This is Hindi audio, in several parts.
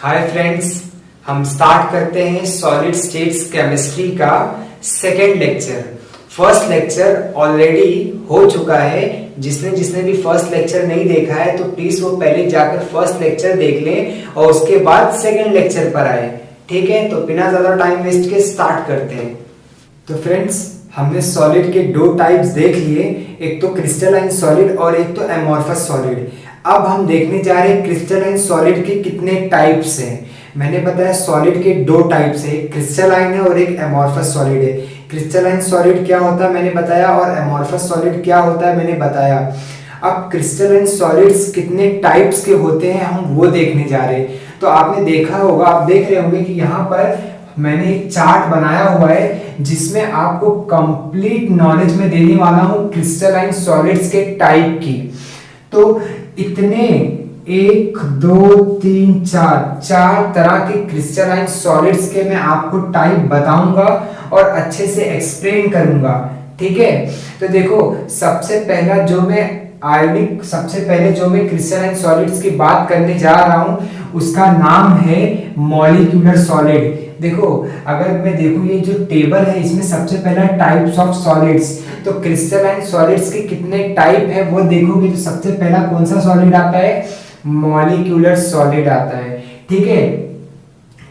हाय फ्रेंड्स, हम स्टार्ट करते हैं सॉलिड स्टेट्स केमिस्ट्री का second lecture. First lecture already हो चुका है। जिसने भी फर्स्ट लेक्चर नहीं देखा है तो प्लीज वो पहले जाकर फर्स्ट लेक्चर देख लें और उसके बाद सेकेंड लेक्चर पर आए। ठीक है, तो बिना ज्यादा टाइम वेस्ट के स्टार्ट करते हैं। तो फ्रेंड्स, हमने सॉलिड के दो टाइप्स देख लिए, एक तो क्रिस्टलाइन सॉलिड और एक तो एमॉर्फस सॉलिड। अब हम देखने जा रहे हैं क्रिस्टलाइन सॉलिड के कितने टाइप्स हैं। मैंने बताया सॉलिड के दो टाइप्स है, एक क्रिस्टलाइन है और एक एमॉर्फस सॉलिड है। क्रिस्टलाइन सॉलिड क्या होता है मैंने बताया, और एमॉर्फस सॉलिड क्या होता है मैंने बताया। अब क्रिस्टलाइन सॉलिड्स कितने टाइप्स के होते हैं हम वो देखने जा रहे हैं। तो आपने देखा होगा, आप देख रहे होंगे कि यहाँ पर मैंने एक चार्ट बनाया हुआ है जिसमें आपको कंप्लीट नॉलेज में देने वाला हूँ क्रिस्टलाइन सॉलिड्स के टाइप की। तो इतने 1 2 3 4 तरह के क्रिस्टलाइन सॉलिड्स के मैं आपको टाइप बताऊंगा और अच्छे से एक्सप्लेन करूंगा। ठीक है, तो देखो सबसे पहले जो मैं क्रिस्टलाइन सॉलिड्स की बात करने जा रहा हूं उसका नाम है मॉलिक्यूलर सॉलिड। देखो अगर मैं देखूं ये जो टेबल है इसमें सबसे पहला टाइप्स ऑफ सॉलिड्स, तो क्रिस्टलाइन सॉलिड्स के कितने टाइप है वो देखोगे तो सबसे पहला कौन सा सॉलिड आता है, मॉलिक्यूलर सॉलिड आता है। ठीक है,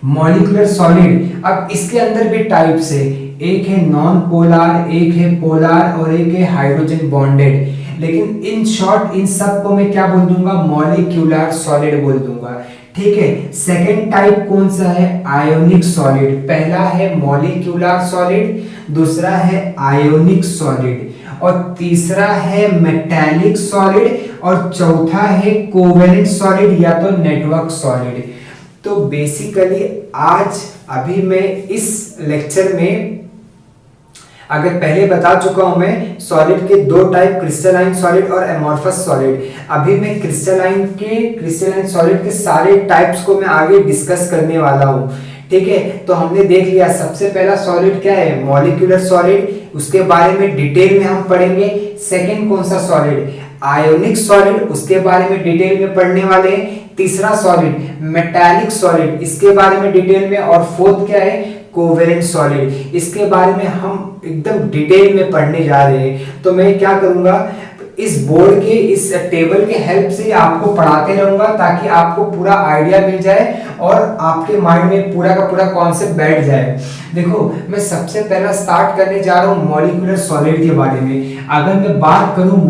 मॉलिक्यूलर सॉलिड। अब इसके अंदर भी टाइप्स है, एक है नॉन पोलर, एक है पोलर और एक है हाइड्रोजन बॉन्डेड। लेकिन इन शॉर्ट इन सब को मैं क्या बोल दूंगा, मॉलिक्यूलर सॉलिड बोल दूंगा। ठीक है, सेकेंड टाइप कौन सा है, आयोनिक सॉलिड। पहला है मॉलिक्यूलर सॉलिड, दूसरा है आयोनिक सॉलिड और तीसरा है मेटालिक सॉलिड और चौथा है कोवेलेंट सॉलिड या तो नेटवर्क सॉलिड। तो बेसिकली आज अभी मैं इस लेक्चर में अगर पहले बता चुका हूं मैं सॉलिड के दो टाइप, क्रिस्टलाइन सॉलिड और एमॉर्फस सॉलिड। अभी मैं क्रिस्टलाइन सॉलिड के सारे टाइप्स को मैं आगे डिस्कस करने वाला हूं। ठीक है, तो हमने देख लिया सबसे पहला सॉलिड क्या है, मॉलिक्यूलर सॉलिड, उसके बारे में डिटेल में हम पढ़ेंगे। सेकंड कौन सा सॉलिड, आयोनिक सॉलिड, उसके बारे में डिटेल में पढ़ने वाले हैं। तीसरा सॉलिड मेटालिक सॉलिड, इसके बारे में डिटेल में। और फोर्थ क्या है, कोवेलेंट सॉलिड, इसके बारे में हम एकदम डिटेल में पढ़ने जा रहे हैं। तो मैं क्या करूंगा, इस बोर्ड के इस टेबल के हेल्प से आपको पढ़ाते रहूंगा ताकि आपको पूरा आइडिया मिल जाए और आपके माइंड में पूरा का पूरा कॉन्सेप्ट बैठ जाए। देखो मैं सबसे पहला स्टार्ट करने जा रहा हूँ मॉलिक्यूलर सॉलिड के बारे में। अगर मैं बात करूँ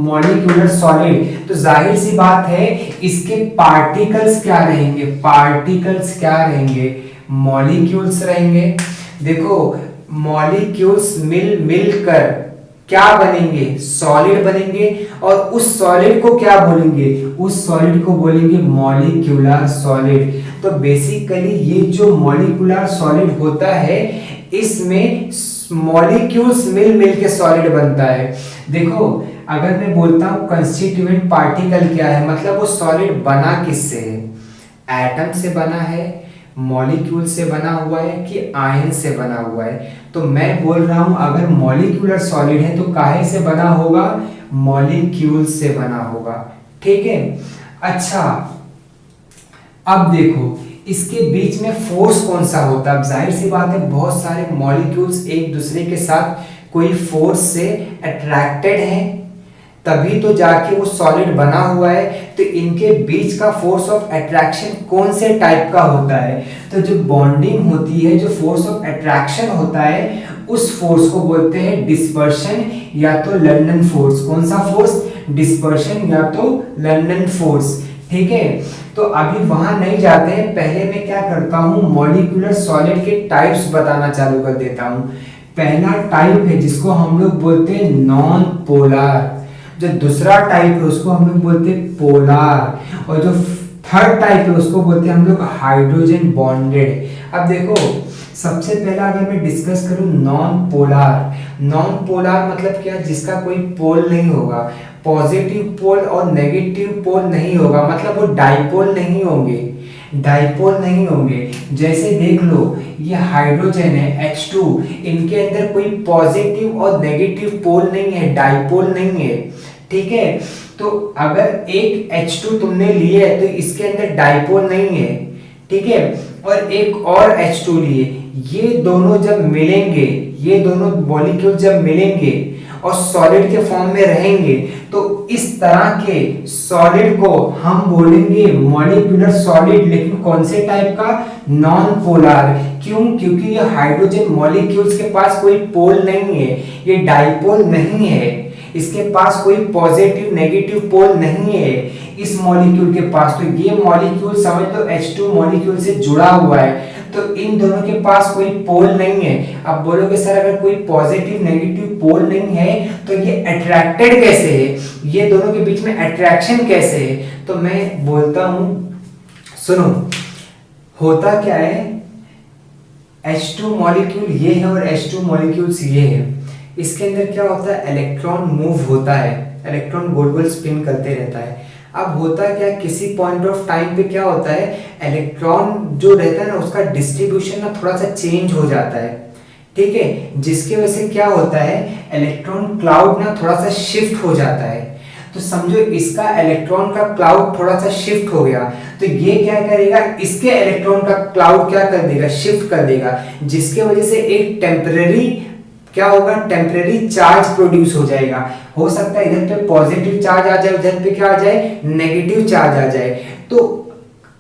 मॉलिक्यूलर सॉलिड तो जाहिर सी बात है इसके पार्टिकल्स क्या रहेंगे, मॉलिक्यूल्स रहेंगे। देखो मॉलिक्यूल्स मिलकर क्या बनेंगे, सॉलिड बनेंगे। और उस सॉलिड को क्या बोलेंगे, उस सॉलिड को बोलेंगे मॉलिक्यूलर सॉलिड। तो बेसिकली ये जो मॉलिक्यूलर सॉलिड होता है इसमें मॉलिक्यूल्स मिल के सॉलिड बनता है। देखो अगर मैं बोलता हूँ कंस्टिट्यूएंट पार्टिकल क्या है, मतलब वो सॉलिड बना किससे है, एटम से बना है, मॉलिक्यूल से बना हुआ है कि आयन से बना हुआ है। तो मैं बोल रहा हूं अगर मॉलिक्यूलर सॉलिड है तो काहे से बना होगा, मॉलिक्यूल से बना होगा। ठीक है, अच्छा अब देखो इसके बीच में फोर्स कौन सा होता है। अब जाहिर सी बात है बहुत सारे मॉलिक्यूल्स एक दूसरे के साथ कोई फोर्स से अट्रैक्टेड हैं तभी तो जाके वो सॉलिड बना हुआ है। तो इनके बीच का फोर्स ऑफ अट्रैक्शन कौन से टाइप का होता है, तो जो बॉन्डिंग होती है, जो फोर्स ऑफ अट्रैक्शन होता है उस फोर्स को बोलते हैं डिस्पर्शन या तो लंदन फोर्स। कौन सा फोर्स, डिस्पर्शन या तो लंदन फोर्स। ठीक है, तो अभी वहां नहीं जाते हैं, पहले मैं क्या करता हूं मॉलिक्यूलर सॉलिड के टाइप्स बताना चालू कर देता हूं। पहला टाइप है जिसको हम लोग बोलते हैं नॉन पोलर, जो दूसरा टाइप है उसको हम लोग बोलते हैं पोलर और जो थर्ड टाइप है उसको बोलते हैं हम लोग हाइड्रोजन बॉन्डेड। अब देखो सबसे पहला अगर मैं डिस्कस करूं नॉन पोलर मतलब क्या, जिसका कोई पोल नहीं होगा, पॉजिटिव पोल और नेगेटिव पोल नहीं होगा, मतलब वो डाइपोल नहीं होंगे। जैसे देख लो ये हाइड्रोजन है H2, इनके अंदर कोई पॉजिटिव और नेगेटिव पोल नहीं है, डाइपोल नहीं है। ठीक है, तो अगर एक H2 तुमने लिए है तो इसके अंदर डाइपोल नहीं है, ठीक है, और एक और H2 लिए। ये दोनों जब मिलेंगे, ये दोनों मॉलिक्यूल जब मिलेंगे और सॉलिड के फॉर्म में रहेंगे, तो इस तरह के सॉलिड को हम बोलेंगे मॉलिक्यूलर सॉलिड। लेकिन कौन से टाइप का? Non polar. क्यों? क्योंकि ये हाइड्रोजन मॉलिक्यूल्स के पास कोई पोल नहीं है, ये डाइपोल नहीं है, इसके पास कोई पॉजिटिव नेगेटिव पोल नहीं है इस मॉलिक्यूल के पास। तो ये मॉलिक्यूल समझ लो H2 मॉलिक्यूल से जुड़ा हुआ है, तो इन दोनों के पास कोई पोल नहीं है। अब बोलोगे सर अगर कोई पॉजिटिव नेगेटिव पोल नहीं है तो ये अट्रैक्टेड कैसे है, ये दोनों के बीच में अट्रैक्शन कैसे है? तो मैं बोलता हूं, सुनो, होता क्या है, H2 मॉलिक्यूल ये है और H2 मॉलिक्यूल्स ये है। इसके अंदर क्या होता है, इलेक्ट्रॉन मूव होता है, इलेक्ट्रॉन गोल गोल स्पिन करते रहता है। अब होता क्या, किसी पॉइंट ऑफ टाइम पे क्या होता है, इलेक्ट्रॉन जो रहता है ना उसका डिस्ट्रीब्यूशन ना थोड़ा सा चेंज हो जाता है, ठीक है, जिसकी वजह से क्या होता है, इलेक्ट्रॉन क्लाउड ना थोड़ा सा शिफ्ट हो जाता है। तो समझो इसका इलेक्ट्रॉन का क्लाउड थोड़ा सा शिफ्ट हो गया, तो ये क्या करेगा, इसके इलेक्ट्रॉन का क्लाउड क्या कर देगा, शिफ्ट कर देगा, जिसके वजह से एक टेम्परेरी क्या होगा, टेम्परेरी चार्ज प्रोड्यूस हो जाएगा। हो सकता है इधर पे पॉजिटिव चार्ज आ जाए, उधर पे क्या आ जाए, नेगेटिव चार्ज आ जाए। तो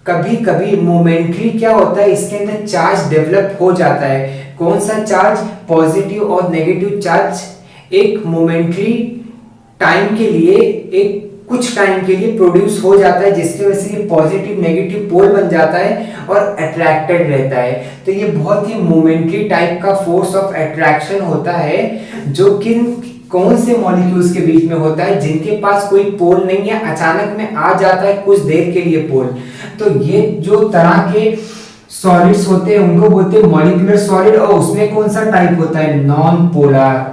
कभी कभी मोमेंटरी क्या होता है, इसके अंदर चार्ज डेवलप हो जाता है। कौन सा चार्ज, पॉजिटिव और नेगेटिव चार्ज एक मोमेंटरी टाइम के लिए, एक कुछ टाइम के लिए प्रोड्यूस हो जाता है, जिसकी वजह से ये पॉजिटिव नेगेटिव पोल बन जाता है और अट्रैक्टेड रहता है। तो ये बहुत ही मोमेंटरी टाइप का फोर्स ऑफ अट्रैक्शन होता है, जो कौन से मॉलिक्यूल्स के बीच में होता है, जिनके पास कोई पोल नहीं है, अचानक में आ जाता है कुछ देर के लिए पोल। तो ये जो तरह के सॉलिड्स होते हैं उनको बोलते हैं मॉलिक्यूलर सॉलिड, और उसमें कौन सा टाइप होता है, नॉन पोलर,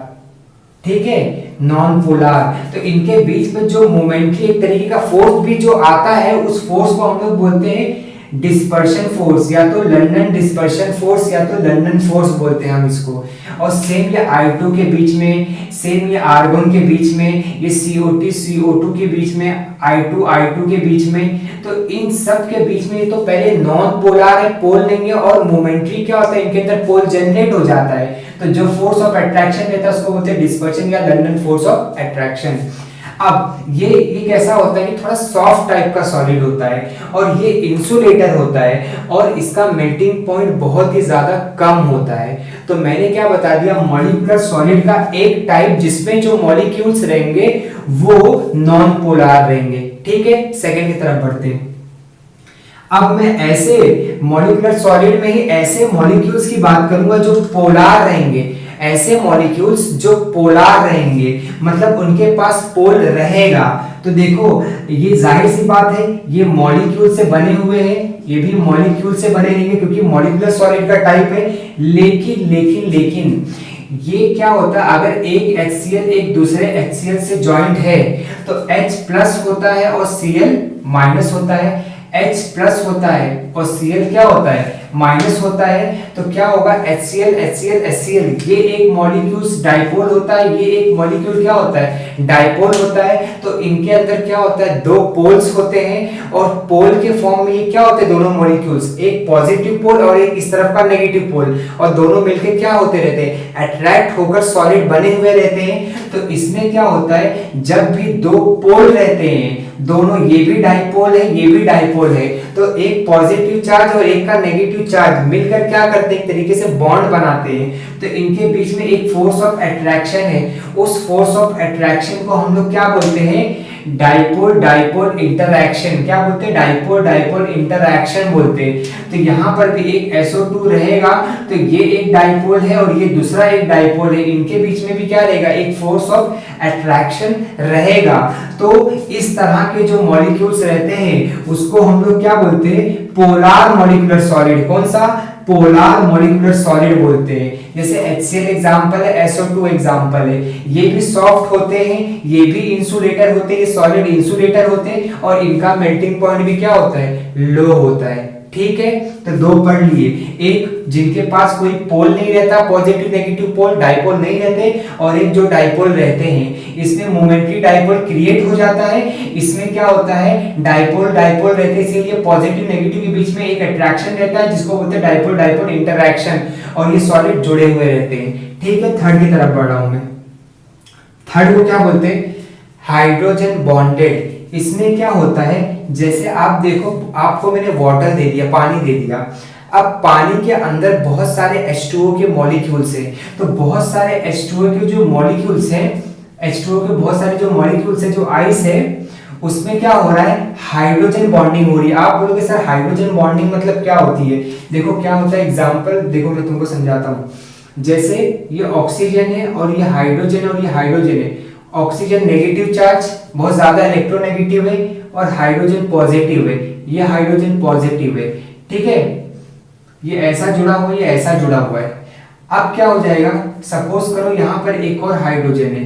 ठीक है, नॉन पोलर। तो इनके बीच में जो मोमेंटरी एक तरीके का फोर्स भी जो आता है, उस फोर्स को हम लोग बोलते हैं डिस्पर्शन फोर्स, या तो लंदन डिस्पर्शन फोर्स, या तो लंदन फोर्स बोलते हैं हम इसको। और सेम ये I2 के बीच में, सेम ये आर्गन के बीच में, ये CO2 के बीच में, I2 के बीच में, तो इन सब के बीच में ये तो पहले नॉन पोलर है, पोल नहीं है, और मोमेंटरी क्या होता है, इनके अंदर पोल जनरेट हो जाता है। तो जो फोर्स ऑफ अट्रैक्शन रहता है उसको बोलते हैं डिस्पर्शन या लंदन फोर्स ऑफ अट्रैक्शन। अब ये कैसा होता है कि थोड़ा सॉफ्ट टाइप का सॉलिड होता है, और ये इंसुलेटर होता है, और इसका मेल्टिंग पॉइंट बहुत ही ज्यादा कम होता है। तो मैंने क्या बता दिया, मॉलिक्यूलर सॉलिड का एक टाइप जिसमें जो मॉलिक्यूल्स रहेंगे वो नॉन पोलर रहेंगे, ठीक है। सेकंड की तरफ बढ़ते हैं। अब मैं ऐसे मॉलिक्यूलर सॉलिड में ही ऐसे मॉलिक्यूल्स की बात करूंगा जो पोलर रहेंगे, ऐसे मॉलिक्यूल्स जो पोलर रहेंगे, मतलब उनके पास पोल रहेगा। तो देखो ये जाहिर सी बात है, ये मॉलिक्यूल से बने हुए हैं, ये भी मॉलिक्यूल से बने रहेंगे क्योंकि मॉलिक्यूलर सॉलिड का टाइप है। लेकिन ये क्या होता है, अगर एक HCl एक दूसरे HCl से ज्वाइंट है तो H प्लस होता है और Cl माइनस होता है, H प्लस होता है और Cl क्या होता है, माइनस होता है। तो क्या होगा, HCl, ये एक मॉलिक्यूल डाइपोल होता है, ये एक मॉलिक्यूल क्या होता है, डाइपोल होता है। तो इनके अंदर क्या होता है, दो पोल्स होते हैं, और पोल के फॉर्म में ये क्या होते हैं, दोनों मॉलिक्यूल्स, एक पॉजिटिव पोल और एक इस तरफ का नेगेटिव पोल, और दोनों मिलकर क्या होते रहते हैं, अट्रैक्ट होकर सॉलिड बने हुए रहते हैं। तो इसमें क्या होता है, जब भी दो पोल रहते हैं, दोनों, ये भी डाइपोल है, ये भी डाइपोल है, तो एक पॉजिटिव चार्ज और एक का नेगेटिव चार्ज मिलकर क्या करते हैं, एक तरीके से बॉन्ड बनाते हैं। तो इनके बीच में एक फोर्स ऑफ अट्रैक्शन है, उस फोर्स ऑफ अट्रैक्शन को हम लोग क्या बोलते हैं, डाइपोल डाइपोल इंटरैक्शन। क्या बोलते हैं, डाइपोल डाइपोल इंटरैक्शन बोलते हैं। तो यहाँ पर भी एक SO2 रहेगा, तो ये एक डाइपोल है और ये दूसरा एक डाइपोल है, इनके बीच में भी क्या रहेगा, एक फोर्स ऑफ अट्रैक्शन रहेगा। तो इस तरह के जो मॉलिक्यूल्स रहते हैं उसको हम लोग क्या बोलते हैं, पोलर मॉलिक्यूलर सॉलिड। कौन सा, पोलर मॉलिक्यूलर सॉलिड बोलते हैं। जैसे HCl एग्जांपल है, SO2 एग्जांपल है, ये भी सॉफ्ट होते हैं, ये भी इंसुलेटर होते हैं, ये सॉलिड इंसुलेटर होते हैं, और इनका मेल्टिंग पॉइंट भी क्या होता है, लो होता है, ठीक है, तो दो पढ़ लिए, एक जिनके पास कोई पोल नहीं रहता, पॉजिटिव नेगेटिव पोल, डाइपोल नहीं रहते, और एक जो डाइपोल रहते हैं, इसमें मोमेंटरी डाइपोल क्रिएट हो जाता है। इसमें क्या होता है, डाइपोल डाइपोल रहते हैं, इसीलिए पॉजिटिव नेगेटिव के बीच में एक अट्रैक्शन रहता है जिसको बोलते हैं डाइपोल डाइपोल इंटरैक्शन, और ये सॉलिड जुड़े हुए रहते हैं। ठीक है, थर्ड की तरफ बढ़ रहा हूं मैं। थर्ड को क्या बोलते हैं, हाइड्रोजन बॉन्डेड। इसमें क्या होता है, जैसे आप देखो, आपको मैंने वाटर दे दिया, पानी दे दिया, अब पानी के अंदर बहुत सारे H2O के मॉलिक्यूल्स हैं, तो बहुत सारे H2O के जो मॉलिक्यूल्स हैं, H2O के बहुत सारे जो मॉलिक्यूल्स हैं, जो आइस है, उसमें क्या हो रहा है, हाइड्रोजन बॉन्डिंग हो रही है। आप बोलोगे सर हाइड्रोजन बॉन्डिंग मतलब क्या होती है? देखो क्या होता है, एग्जांपल देखो मैं तुमको समझाता हूँ। जैसे ये ऑक्सीजन है और ये हाइड्रोजन और ये हाइड्रोजन है। ऑक्सीजन नेगेटिव चार्ज, बहुत ज्यादा इलेक्ट्रोनेगेटिव है, और हाइड्रोजन पॉजिटिव है, ये हाइड्रोजन पॉजिटिव है। ठीक है, ये ऐसा जुड़ा हुआ है, ये ऐसा जुड़ा हुआ है। अब क्या हो जाएगा, सपोज करो यहाँ पर एक और हाइड्रोजन है,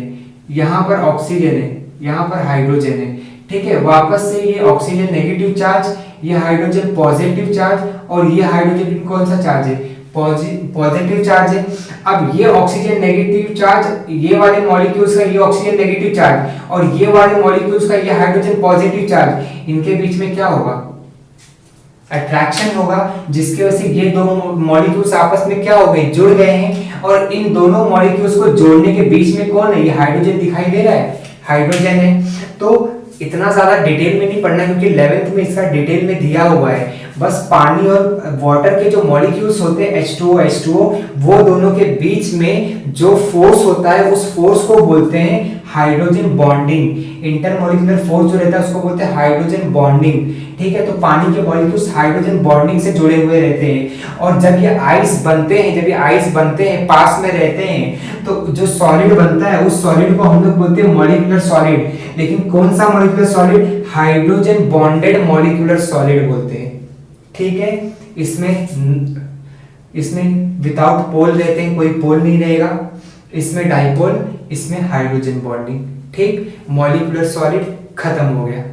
यहाँ पर ऑक्सीजन है, यहाँ पर हाइड्रोजन है। ठीक है, वापस से ये ऑक्सीजन नेगेटिव चार्ज, ये हाइड्रोजन पॉजिटिव चार्ज, और ये हाइड्रोजन कौन सा चार्ज है, पॉजिटिव चार्ज है। अब ये ऑक्सीजन नेगेटिव चार्ज, ये वाले मॉलिक्यूल्स का ये ऑक्सीजन नेगेटिव चार्ज, और ये वाले मॉलिक्यूल्स का ये हाइड्रोजन पॉजिटिव चार्ज, इनके बीच में क्या होगा, अट्रैक्शन होगा, जिसकी वजह से ये दो मॉलिक्यूल्स आपस में क्या हो गए, जुड़ गए हैं। और इन दोनों मॉलिक्यूल्स को जोड़ने के बीच में कौन है, ये हाइड्रोजन दिखाई दे रहा है, हाइड्रोजन है। तो इतना ज्यादा डिटेल में नहीं पढ़ना, क्योंकि 11th में इसका डिटेल में दिया हुआ है। बस पानी और वाटर के जो मॉलिक्यूल्स होते हैं H2O, वो दोनों के बीच में जो फोर्स होता है, उस फोर्स को बोलते हैं हाइड्रोजन बॉन्डिंग। इंटरमोलिकुलर फोर्स जो रहता है उसको बोलते हैं हाइड्रोजन बॉन्डिंग। ठीक है, तो पानी के मॉलिक्यूल्स हाइड्रोजन बॉन्डिंग से जुड़े हुए रहते हैं, और जब ये आइस बनते हैं, जब ये आइस बनते हैं, पास में रहते हैं, तो जो सॉलिड बनता है, उस सॉलिड को हम लोग बोलते हैं मॉलिक्यूलर सॉलिड। लेकिन कौन सा molecular solid, hydrogen bonded molecular solid बोलते हैं। ठीक है, इसमें विदाउट पोल रहते हैं, कोई पोल नहीं रहेगा, इसमें डाइपोल, इसमें हाइड्रोजन बॉन्डिंग। ठीक, मॉलिक्यूलर सॉलिड खत्म हो गया,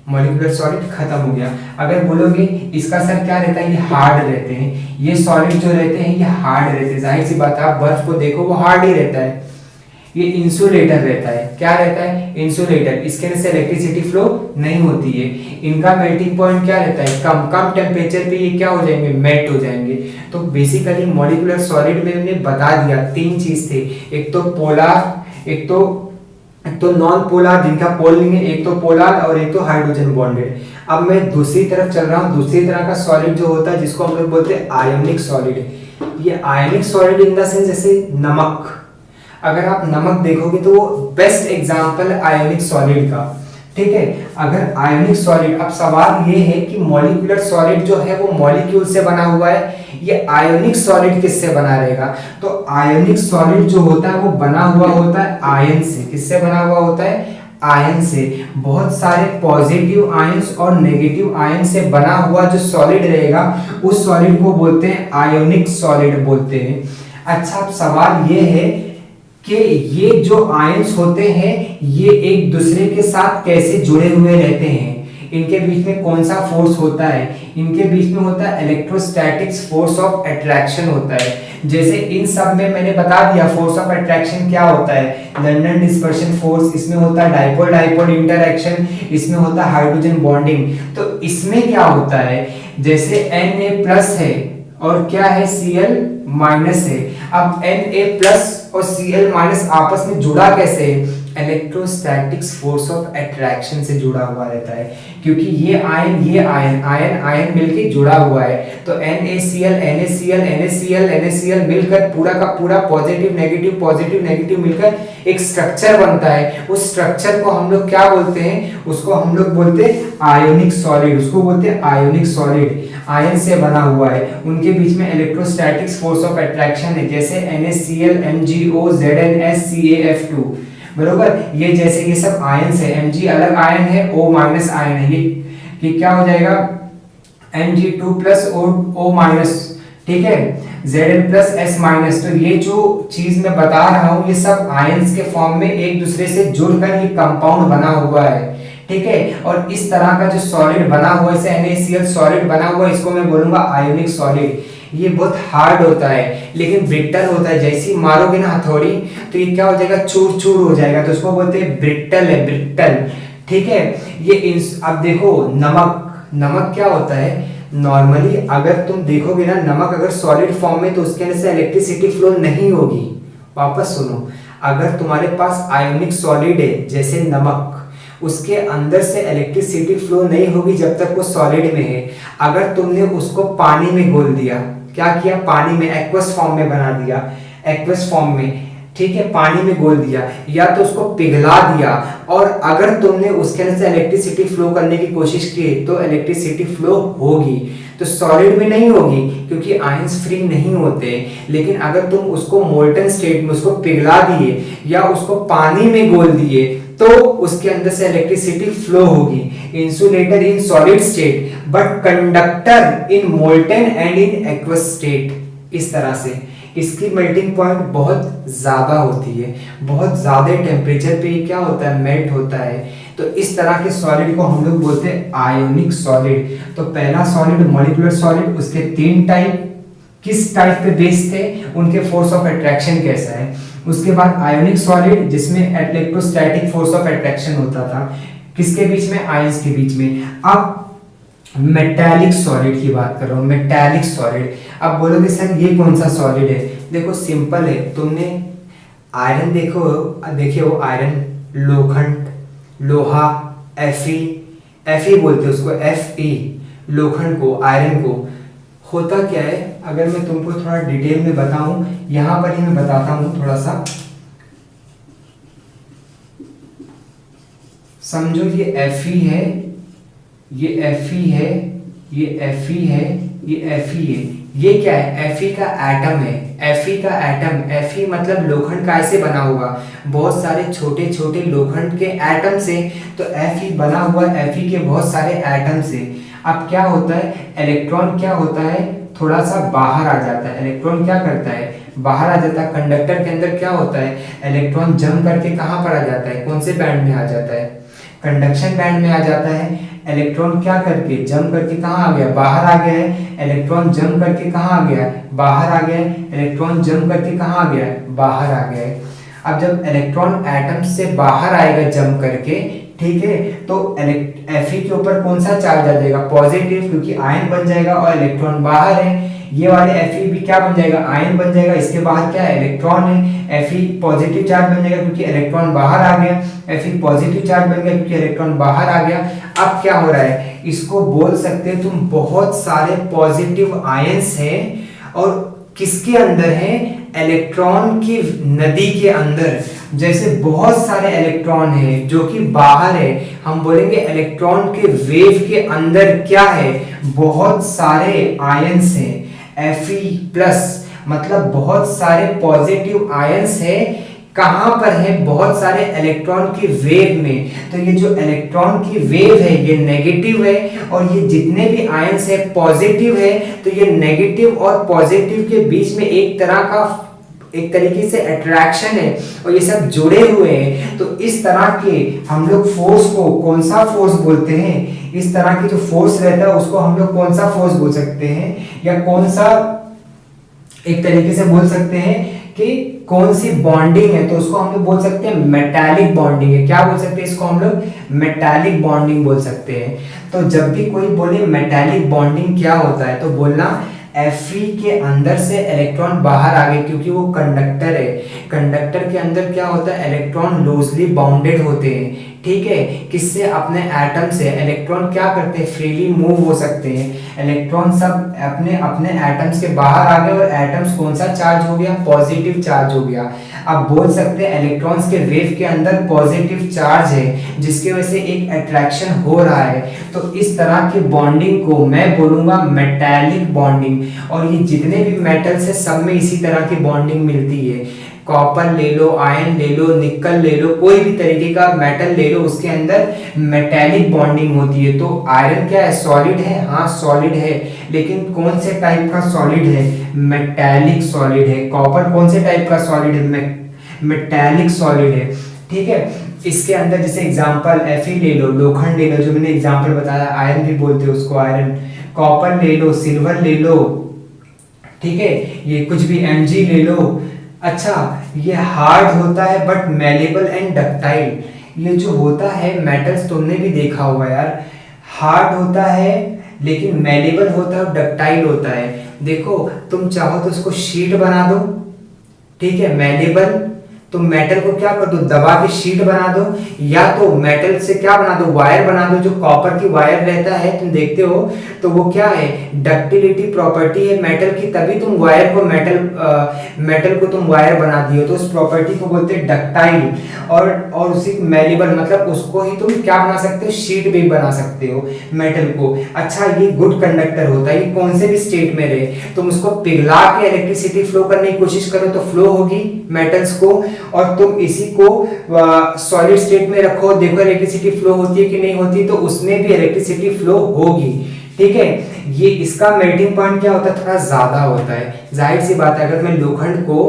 मॉलिक्यूलर सॉलिड खत्म हो गया। अगर बोलोगे इसका सर क्या रहता है, ये हार्ड रहते हैं, ये सॉलिड जो रहते हैं ये हार्ड रहते हैं। जाहिर सी बात है, आप बर्फ को देखो वो हार्ड ही रहता है। ये इंसुलेटर रहता है, क्या रहता है, इंसुलेटर। इसके अंदर से इलेक्ट्रिसिटी फ्लो नहीं होती है। इनका मेल्टिंग पॉइंट क्या रहता है, कम कम टेम्परेचर पे ये क्या हो जाएंगे, मेल्ट हो जाएंगे। तो बेसिकली मॉलिक्यूलर सॉलिड में मैंने बता दिया, तीन चीज थे, एक तो पोलर, एक तो नॉन पोलर जिनका पोल नहीं है, एक तो पोलर, और एक तो हाइड्रोजन बॉन्डेड। अब मैं दूसरी तरफ चल रहा हूँ, दूसरी तरह का सॉलिड जो होता है जिसको हम लोग बोलते हैं आयोनिक सॉलिड। ये ionic solid in the sense जैसे नमक, अगर आप नमक देखोगे तो वो बेस्ट एग्जांपल है आयोनिक सॉलिड का। ठीक है, अगर आयोनिक सॉलिड, अब सवाल ये है कि मॉलिक्यूलर सॉलिड जो है वो मॉलिक्यूल से बना हुआ है, ये आयोनिक सॉलिड किससे बना रहेगा? तो आयोनिक सॉलिड जो होता है वो बना हुआ होता है आयन से। किससे बना हुआ होता है? आयन से। बहुत सारे पॉजिटिव आयंस और नेगेटिव आयन से बना हुआ जो सॉलिड रहेगा उस सॉलिड को बोलते हैं आयोनिक सॉलिड बोलते हैं। अच्छा, अब सवाल ये है कि ये जो आयंस होते हैं ये एक दूसरे के साथ कैसे जुड़े हुए रहते हैं, इनके बीच में कौन सा फोर्स होता है? इनके बीच में होता है इलेक्ट्रोस्टैटिक्स फोर्स ऑफ अट्रैक्शन होता है। जैसे इन सब में मैंने बता दिया फोर्स ऑफ अट्रैक्शन क्या होता है, लंडन डिस्पर्शन फोर्स, इसमें होता है डाइपोल डाइपोल इंटरैक्शन, इसमें होता है हाइड्रोजन बॉन्डिंग। तो इसमें क्या होता है, जैसे Na+ है और क्या है Cl- है। अब Na+ और Cl- आपस में जुड़ा कैसे है? इलेक्ट्रोस्टैटिक्स फोर्स ऑफ अट्रैक्शन से जुड़ा हुआ रहता है, क्योंकि ये आयन मिलके जुड़ा हुआ है। तो NaCl NaCl NaCl NaCl मिलकर पूरा का पूरा पॉजिटिव नेगेटिव मिलकर एक स्ट्रक्चर बनता है। उस स्ट्रक्चर को हम लोग क्या बोलते हैं? उसको हम लोग बोलते हैं आयोनिक सॉलिड। उसको बोलते हैं आयोनिक सॉलिड, आयन से बना हुआ है। उनके बीच में इलेक्ट्रोस्टैटिक्स फोर्स ऑफ अट्रैक्शन है, जैसे NaCl MgO ZnS CaF2, बरोबर। ये जैसे ये सब आयन है, Mg अलग आयन है, O- आयन है, ये क्या हो जाएगा Mg2+ O-, ठीक है, Zn+S-। तो ये जो चीज मैं बता रहा हूं ये सब आयंस के फॉर्म में एक दूसरे से जुड़कर ये कंपाउंड बना हुआ है। ठीक है। और इस तरह का जो सॉलिड बना हुआ है, जैसे NaCl सॉलिड बना हुआ है, इसको मैं बोलूंगा आयोनिक सॉलिड। ये बहुत हार्ड होता है लेकिन ब्रिटल होता है, जैसे ही मारोगे ना हथौड़ी तो ये क्या हो जाएगा, चूर चूर हो जाएगा, तो उसको बोलते हैं ब्रिटल है, ब्रिटल, ठीक है। अब देखो नमक क्या होता है, नॉर्मली अगर तुम देखोगे ना, नमक अगर सॉलिड फॉर्म में तो उसके अंदर से इलेक्ट्रिसिटी फ्लो नहीं होगी। वापस सुनो, अगर तुम्हारे पास आयोनिक सॉलिड है जैसे नमक, उसके अंदर से इलेक्ट्रिसिटी फ्लो नहीं होगी जब तक वो सॉलिड में है। अगर तुमने उसको पानी में घोल दिया, क्या किया, पानी में एक्वस फॉर्म में बना दिया, एक्वस फॉर्म में, ठीक है, पानी में घोल दिया, या तो उसको पिघला दिया, और अगर तुमने उसके अंदर से इलेक्ट्रिसिटी फ्लो करने की कोशिश की तो इलेक्ट्रिसिटी फ्लो होगी। तो सॉलिड में नहीं होगी क्योंकि आयंस फ्री नहीं होते, लेकिन अगर तुम उसको मोल्टन स्टेट में उसको पिघला दिए या उसको पानी में घोल दिए तो उसके अंदर से इलेक्ट्रिसिटी फ्लो होगी। Insulator in solid state but conductor in molten and in aqueous state. इस तरह से इसकी मेल्टिंग पॉइंट बहुत ज्यादा होती है, बहुत ज्यादा टेम्परेचर पे क्या होता है, मेल्ट होता है। तो इस तरह के सॉलिड को हम लोग बोलते हैं आयोनिक सॉलिड। तो पहला सॉलिड मॉलिक्यूलर सॉलिड, उसके 3 टाइप, किस टाइप पे बेस्ड थे, उनके फोर्स ऑफ अट्रैक्शन कैसा है। उसके बाद आयोनिक सॉलिड जिसमें इलेक्ट्रोस्टैटिक फोर्स ऑफ अट्रैक्शन होता था, किसके बीच में, आयंस के बीच में। अब मेटालिक सॉलिड की बात कर रहा हूं, मेटालिक सॉलिड। अब बोलोगे सर ये कौन सा सॉलिड है, देखो सिंपल है, तुमने आयरन देखिए वो आयरन, लोखंड, लोहा, Fe बोलते हैं उसको, Fe, लोखंड को, आयरन को। होता क्या है, अगर मैं तुमको थोड़ा डिटेल में बताऊं, यहां पर ही मैं बताता हूं थोड़ा सा, समझो ये Fe है, ये Fe है, ये Fe है, ये Fe है, ये क्या है, Fe का एटम है, Fe का एटम, Fe मतलब लोखंड का ऐसे बना हुआ, बहुत सारे छोटे छोटे लोखंड के एटम से, तो Fe बना हुआ Fe के बहुत सारे एटम से। अब क्या होता है, इलेक्ट्रॉन क्या होता है, थोड़ा सा बाहर आ जाता है, इलेक्ट्रॉन क्या करता है, बाहर आ जाता है। कंडक्टर के अंदर क्या होता है, इलेक्ट्रॉन जम करके कहाँ पर आ जाता है, कौन से बैंड में आ जाता है, कंडक्शन बैंड में आ जाता है। इलेक्ट्रॉन क्या करके, जम करके कहाँ आ गया, बाहर आ गया है। इलेक्ट्रॉन जम करके कहाँ आ गया, बाहर आ गया है। इलेक्ट्रॉन जम करके कहाँ आ गया, बाहर आ गया है। अब जब इलेक्ट्रॉन एटम से बाहर आएगा जम करके, ठीक है, तो Fe के ऊपर कौन सा चार्ज आ जाएगा, पॉजिटिव, क्योंकि आयन बन जाएगा और इलेक्ट्रॉन बाहर है। ये वाले Fe भी क्या बन जाएगा, आयन बन जाएगा, इसके बाहर क्या है, इलेक्ट्रॉन है। Fe पॉजिटिव चार्ज बन जाएगा क्योंकि इलेक्ट्रॉन बाहर आ गया, Fe पॉजिटिव चार्ज बन गया क्योंकि इलेक्ट्रॉन बाहर आ गया। अब क्या हो रहा है, इसको बोल सकते हैं तुम बहुत सारे पॉजिटिव आयंस हैं, और किसके अंदर है, इलेक्ट्रॉन की नदी के अंदर। जैसे बहुत सारे इलेक्ट्रॉन है जो कि बाहर है, हम बोलेंगे इलेक्ट्रॉन के वेव के अंदर क्या है, बहुत सारे आयंस हैं। Fe+ मतलब बहुत सारे पॉजिटिव आयंस है, कहां पर है, बहुत सारे इलेक्ट्रॉन की वेव में। तो ये जो इलेक्ट्रॉन की वेव है ये नेगेटिव है, और ये जितने भी आयंस है पॉजिटिव है। तो ये नेगेटिव और पॉजिटिव के बीच में एक तरीके से अट्रैक्शन है, और ये सब जुड़े हुए हैं। तो इस तरह के हम लोग फोर्स को कौन सा फोर्स बोलते हैं, इस तरह की जो फोर्स रहता है उसको हम लोग कौन सा फोर्स बोल सकते हैं, या कौन सा एक तरीके से बोल सकते हैं कि कौन सी बॉन्डिंग है, तो उसको हम लोग बोल सकते हैं मेटालिक बॉन्डिंग है। क्या बोल सकते हैं इसको हम लोग, मेटालिक बॉन्डिंग बोल सकते हैं। तो जब भी कोई बोले मेटालिक बॉन्डिंग क्या होता है, तो बोलना Fe के अंदर से इलेक्ट्रॉन बाहर आ गए, क्योंकि वो कंडक्टर है। कंडक्टर के अंदर क्या होता है, इलेक्ट्रॉन लूजली बाउंडेड होते हैं, ठीक है, किससे, अपने एटम से। इलेक्ट्रॉन क्या करते हैं, फ्रीली मूव हो सकते हैं। इलेक्ट्रॉन सब अपने अपने एटम्स के बाहर आ गए, और एटम्स कौन सा चार्ज हो गया, पॉजिटिव चार्ज हो गया। अब बोल सकते हैं इलेक्ट्रॉन्स के वेव के अंदर पॉजिटिव चार्ज है, जिसकी वजह से एक अट्रैक्शन हो रहा है। तो इस तरह की बॉन्डिंग को मैं बोलूंगा मेटालिक बॉन्डिंग। और ये जितने भी मेटल्स है सब में इसी तरह की बॉन्डिंग मिलती है। कॉपर ले लो, आयरन ले लो, निकल ले लो, कोई भी तरीके का मेटल ले लो, उसके अंदर मेटालिक बॉन्डिंग होती है। तो आयरन क्या है, सॉलिड है, हाँ सॉलिड है, लेकिन कौन से टाइप का सॉलिड है, मेटालिक सॉलिड है। कॉपर कौन से टाइप का सॉलिड है, मेटालिक सॉलिड है, ठीक है। इसके अंदर जैसे एग्जांपल Fe ले लो, लोखंड ले लो, जो मैंने एग्जांपल बताया, आयरन भी बोलते हैं उसको, आयरन, कॉपर ले लो, सिल्वर ले लो, ठीक है, ये कुछ भी Mg ले लो। अच्छा, ये हार्ड होता है बट मेलेबल एंड डक्टाइल। ये जो होता है मेटल्स, तुमने भी देखा होगा यार, हार्ड होता है लेकिन मेलेबल होता है और डक्टाइल होता है। देखो, तुम चाहो तो उसको शीट बना दो, ठीक है, मेलेबल, तो मेटल को क्या कर दो, दबा के शीट बना दो, या तो मेटल से क्या बना दो, वायर बना दो। जो कॉपर की वायर रहता है, तुम देखते हो तो वो क्या है, डक्टिलिटी प्रॉपर्टी है मेटल की, तभी तुम वायर को मेटल को तुम वायर बना दियो, तो उस प्रॉपर्टी को बोलते हैं डक्टाइल। और उसी मेलेबल, मतलब उसको ही तुम क्या बना सकते हो, शीट भी बना सकते हो मेटल को। अच्छा, ये गुड कंडक्टर होता है, ये कौन से भी स्टेट में रहे, तुम उसको पिघला के इलेक्ट्रिसिटी फ्लो करने की कोशिश करो तो फ्लो होगी मेटल्स को, और तुम इसी को सॉलिड स्टेट में रखो, देखो इलेक्ट्रिसिटी फ्लो होती है कि नहीं होती, तो उसमें भी इलेक्ट्रिसिटी फ्लो होगी, ठीक है। ये इसका मेल्टिंग पॉइंट क्या होता है, थोड़ा ज्यादा होता है। जाहिर सी बात है, अगर मैं लोखंड को,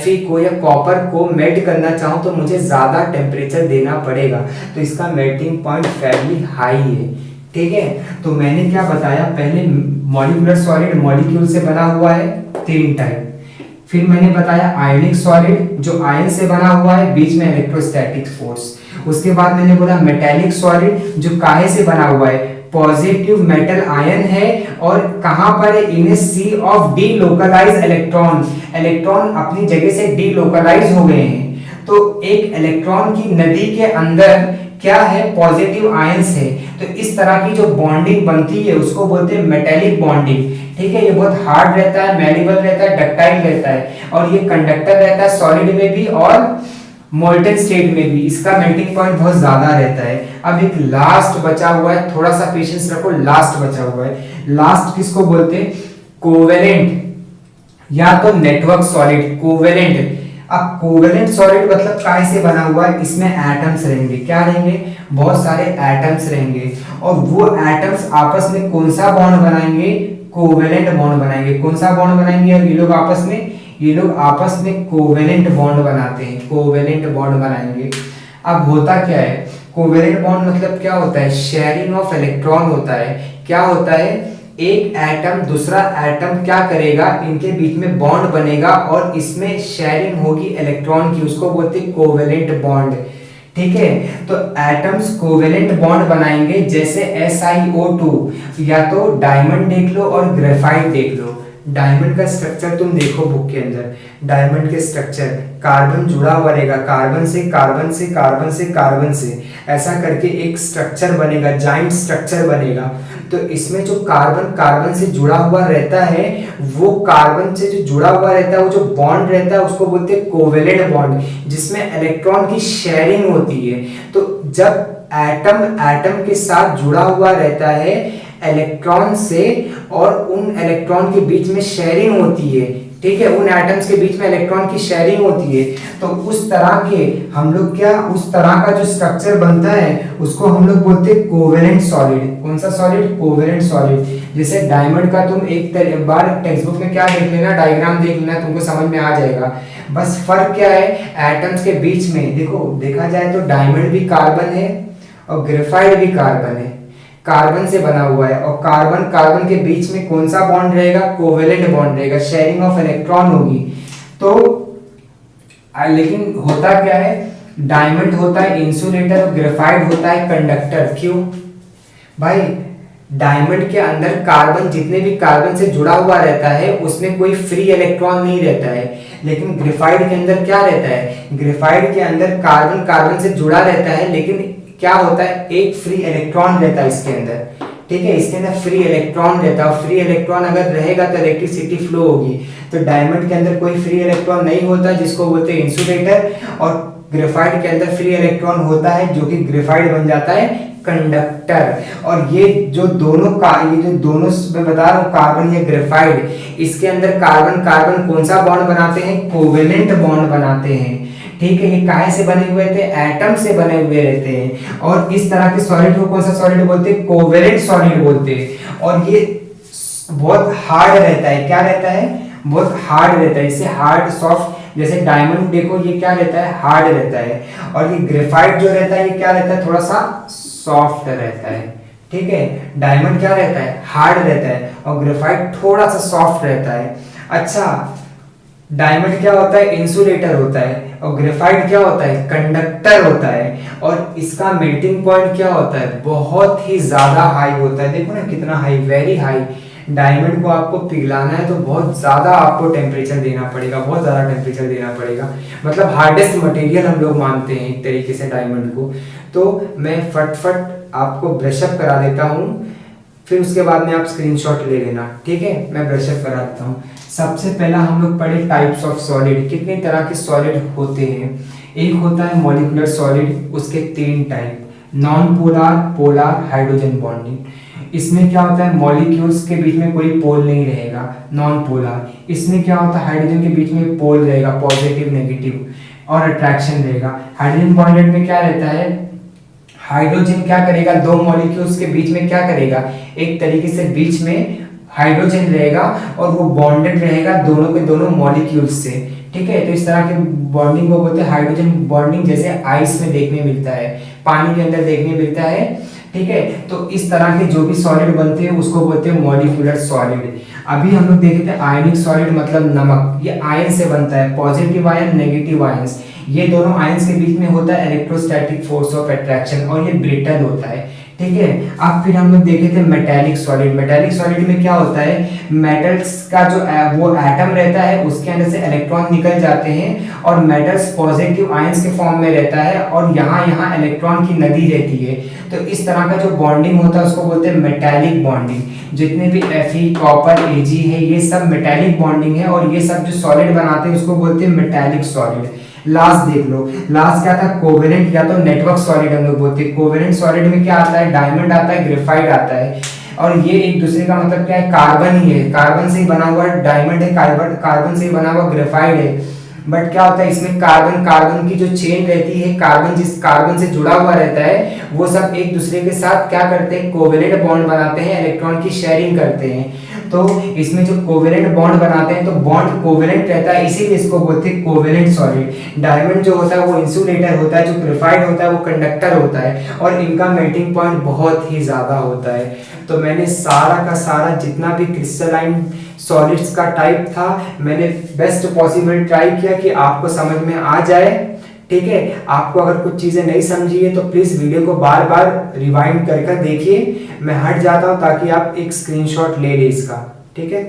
Fe को या कॉपर को मेल्ट करना चाहूं तो मुझे ज्यादा टेम्परेचर देना पड़ेगा, तो इसका मेल्टिंग पॉइंट फैरली हाई है, ठीक है। तो मैंने क्या बताया, पहले मॉलिक्यूलर सॉलिड मॉलिक्यूल से बना हुआ है, 3 टाइप। फिर मैंने बताया आयनिक सॉलिड, जो आयन से बना हुआ है, बीच में इलेक्ट्रोस्टैटिक फोर्स। उसके बाद मैंने बोला मेटेलिक सॉलिड, जो काहे से बना हुआ है, पॉजिटिव मेटल आयन है, और कहां पर है, इन ए सी ऑफ डीलोकलाइज इलेक्ट्रॉन, इलेक्ट्रॉन अपनी जगह से डीलोकलाइज हो गए हैं। तो एक इलेक्ट्रॉन की नदी के अंदर क्या है, पॉजिटिव आयंस है, तो इस तरह की जो बॉन्डिंग बनती है उसको बोलते हैं मेटेलिक बॉन्डिंग, ठीक है। ये बहुत हार्ड रहता है, मेलेबल रहता है, डक्टाइल रहता है, और ये कंडक्टर रहता है सॉलिड में भी और मोल्टन स्टेट में भी। इसका मेल्टिंग पॉइंट बहुत ज्यादा रहता है। अब एक लास्ट बचा हुआ है, थोड़ा सा पेशेंस रखो, लास्ट बचा हुआ है। लास्ट किसको बोलते हैं, कोवेलेंट या तो नेटवर्क सॉलिड, कोवेलेंट। अब कोवेलेंट सॉलिड मतलब काहे से बना हुआ है, इसमें एटम्स रहेंगे, क्या रहेंगे, बहुत सारे एटम्स रहेंगे, और वो एटम्स आपस में कौन सा बॉन्ड बनाएंगे, कोवेलेंट बॉन्ड बनाएंगे। कौन सा बॉन्ड बनाएंगे, ये लोग आपस में कोवेलेंट बॉन्ड बनाते हैं, कोवेलेंट बॉन्ड बनाएंगे। अब होता क्या है, कोवेलेंट बॉन्ड मतलब क्या होता है, शेयरिंग ऑफ इलेक्ट्रॉन होता है। क्या होता है, एक एटम दूसरा एटम क्या करेगा, इनके बीच में बॉन्ड बनेगा और इसमें शेयरिंग होगी इलेक्ट्रॉन की, उसको बोलते हैं कोवेलेंट बॉन्ड, ठीक है। तो एटम्स कोवेलेंट बॉन्ड बनाएंगे, जैसे SiO2, या तो डायमंड देख लो और ग्रेफाइट देख लो। डायमंड का स्ट्रक्चर तुम देखो बुक के अंदर, डायमंड के स्ट्रक्चर, कार्बन जुड़ा हुआ रहेगा, कार्बन से कार्बन से कार्बन से कार्बन से, ऐसा करके एक स्ट्रक्चर बनेगा, जाइंट स्ट्रक्चर बनेगा। तो इसमें जो कार्बन कार्बन से जुड़ा हुआ रहता है, वो कार्बन से जो जुड़ा हुआ रहता है, वो जो बॉन्ड रहता है उसको बोलते हैं कोवेलेंट बॉन्ड, जिसमें इलेक्ट्रॉन की शेयरिंग होती है। तो जब एटम एटम के साथ जुड़ा हुआ रहता है इलेक्ट्रॉन से, और उन इलेक्ट्रॉन के बीच में शेयरिंग होती है, ठीक है, उन एटम्स के बीच में इलेक्ट्रॉन की शेयरिंग होती है, तो उस तरह के हम लोग क्या, उस तरह का जो स्ट्रक्चर बनता है उसको हम लोग बोलते हैं कोवेलेंट सॉलिड। कौन सा सॉलिड, कोवेलेंट सॉलिड। जैसे डायमंड का तुम एक बार टेक्स्ट बुक में क्या देख लेना, डायग्राम देख लेना, तुमको समझ में आ जाएगा। बस फर्क क्या है, एटम्स के बीच में देखो, देखा जाए तो डायमंड भी कार्बन है और ग्रेफाइट भी कार्बन है, कार्बन से बना हुआ है, और कार्बन कार्बन के बीच में कौन सा बॉन्ड रहेगा, कोवेलेंट बॉन्ड रहेगा, शेयरिंग ऑफ इलेक्ट्रॉन होगी। तो लेकिन होता क्या है, डायमंड होता है इंसुलेटर और ग्रेफाइट होता है कंडक्टर। क्यों भाई, डायमंड के अंदर कार्बन, जितने भी कार्बन से जुड़ा हुआ रहता है उसमें कोई फ्री इलेक्ट्रॉन नहीं रहता है, लेकिन ग्रेफाइट के अंदर क्या रहता है, ग्रेफाइट के अंदर कार्बन कार्बन से जुड़ा रहता है, लेकिन क्या होता है, एक फ्री इलेक्ट्रॉन रहता है इसके अंदर, ठीक है, इसके अंदर फ्री इलेक्ट्रॉन रहता है। फ्री इलेक्ट्रॉन अगर रहेगा तो इलेक्ट्रिसिटी फ्लो होगी। तो डायमंड के अंदर कोई फ्री इलेक्ट्रॉन नहीं होता, जिसको बोलते हैं इंसुलेटर, और ग्रेफाइट के अंदर फ्री इलेक्ट्रॉन होता है, जो कि ग्रेफाइट बन जाता है कंडक्टर। और ये जो दोनों मैं बता रहा हूँ, कार्बन या ग्रेफाइट, इसके अंदर कार्बन कार्बन कौन सा बॉन्ड बनाते हैं, कोवेलेंट बॉन्ड बनाते हैं, ठीक है। ये काहे से बने हुए थे, एटम से बने हुए रहते हैं, और इस तरह के सॉलिड को कौन सा सॉलिड बोलते हैं, कोवेलेंट सॉलिड बोलते हैं। और ये बहुत हार्ड रहता है, क्या रहता है, बहुत हार्ड रहता है, इसे हार्ड सॉफ्ट जैसे डायमंड देखो ये क्या रहता है, हार्ड रहता है, और ये ग्रेफाइट जो रहता है ये क्या रहता है, थोड़ा सा सॉफ्ट रहता है। ठीक है, डायमंड क्या रहता है, हार्ड रहता है, और ग्रेफाइट थोड़ा सा सॉफ्ट रहता है। अच्छा, डायमंड क्या होता है, इंसुलेटर होता है, और ग्रेफाइट क्या होता है, कंडक्टर होता है, और इसका मेल्टिंग पॉइंट क्या होता है, बहुत ही ज्यादा हाई होता है। देखो ना कितना हाई, वेरी हाई। डायमंड को आपको पिघलाना है तो बहुत ज़्यादा आपको टेम्परेचर देना पड़ेगा, बहुत ज़्यादा टेम्परेचर देना पड़ेगा, मतलब हार्डेस्ट मटेरियल हम लोग मानते हैं एक तरीके से डायमंड को। तो मैं फटफट आपको ब्रशअप करा देता हूँ, फिर उसके बाद में आप स्क्रीनशॉट ले लेना। ठीक है, मैं ब्रशअप करा देता हूँ। सबसे पहला हम लोग पढ़े टाइप्स ऑफ सॉलिड, कितने तरह के सॉलिड होते हैं। एक होता है मॉलिक्यूलर सॉलिड, उसके 3 type, non polar, polar, hydrogen bonding. इसमें क्या होता है, मॉलिक्यूल्स के बीच में कोई पोल नहीं रहेगा, नॉन पोलर। इसमें क्या होता है, हाइड्रोजन के बीच में पोल रहेगा, पॉजिटिव नेगेटिव, और अट्रैक्शन रहेगा। हाइड्रोजन बॉन्डेड में क्या रहता है, हाइड्रोजन क्या करेगा, दो मॉलिक्यूल्स के बीच में क्या करेगा, एक तरीके से बीच में हाइड्रोजन रहेगा और वो बॉन्डेड रहेगा दोनों के दोनों मॉलिक्यूल्स से। ठीक है, तो इस तरह के बॉन्डिंग को बोलते हैं हाइड्रोजन बॉन्डिंग, जैसे आइस में देखने मिलता है, पानी के अंदर देखने मिलता है। ठीक है, तो इस तरह के जो भी सॉलिड बनते हैं उसको बोलते हैं मॉलिक्यूलर सॉलिड। अभी हम लोग देखे थे आयनिक सॉलिड मतलब नमक, ये आयन से बनता है, पॉजिटिव आयन, नेगेटिव आयंस, ये दोनों आयंस के बीच में होता है इलेक्ट्रोस्टैटिक फोर्स ऑफ अट्रैक्शन, और ये ब्रिटल होता है। ठीक है, अब फिर हम लोग देखे थे मेटालिक सॉलिड। मेटालिक सॉलिड में क्या होता है, मेटल्स का जो वो एटम रहता है उसके अंदर से इलेक्ट्रॉन निकल जाते हैं और मेटल्स पॉजिटिव आयंस के फॉर्म में रहता है, और यहाँ यहाँ इलेक्ट्रॉन की नदी रहती है। तो इस तरह का जो बॉन्डिंग होता है उसको बोलते हैं मेटालिक बॉन्डिंग। जितने भी Fe, कॉपर, Ag है ये सब मेटालिक बॉन्डिंग है, और ये सब जो सॉलिड बनाते हैं उसको बोलते हैं मेटालिक सॉलिड। लास्ट देख लो, लास्ट क्या था, कोवेलेंट या तो नेटवर्क सॉलिड हम लोग बोलते हैं। कोवेलेंट सॉलिड में क्या आता है, डायमंड आता है, ग्रेफाइट आता है, और ये एक दूसरे का मतलब क्या है, कार्बन ही है, कार्बन से ही बना हुआ डायमंड है, कार्बन से ही बना हुआ ग्रेफाइट है। बट क्या होता है इसमें, कार्बन कार्बन की जो चेन रहती है, कार्बन जिस कार्बन से जुड़ा हुआ रहता है वो सब एक दूसरे के साथ क्या करते हैं, कोवेलेंट बॉन्ड बनाते हैं, इलेक्ट्रॉन की शेयरिंग करते हैं। तो इसमें जो कोवेलेंट बॉन्ड बनाते हैं तो बॉन्ड कोवेलेंट रहता है, इसीलिए इसको बोलते हैं कोवेलेंट सॉलिड। डायमंड जो होता है वो इंसुलेटर होता है, जो ग्रेफाइट होता है वो कंडक्टर होता है, और इनका मेल्टिंग पॉइंट बहुत ही ज्यादा होता है। तो मैंने सारा का सारा जितना भी क्रिस्टलाइन सॉलिड्स का टाइप था मैंने बेस्ट पॉसिबल ट्राई किया कि आपको समझ में आ जाए। ठीक है, आपको अगर कुछ चीजें नहीं समझी है तो प्लीज वीडियो को बार बार रिवाइंड कर देखिए। मैं हट जाता हूं ताकि आप एक स्क्रीनशॉट ले ले इसका। ठीक है।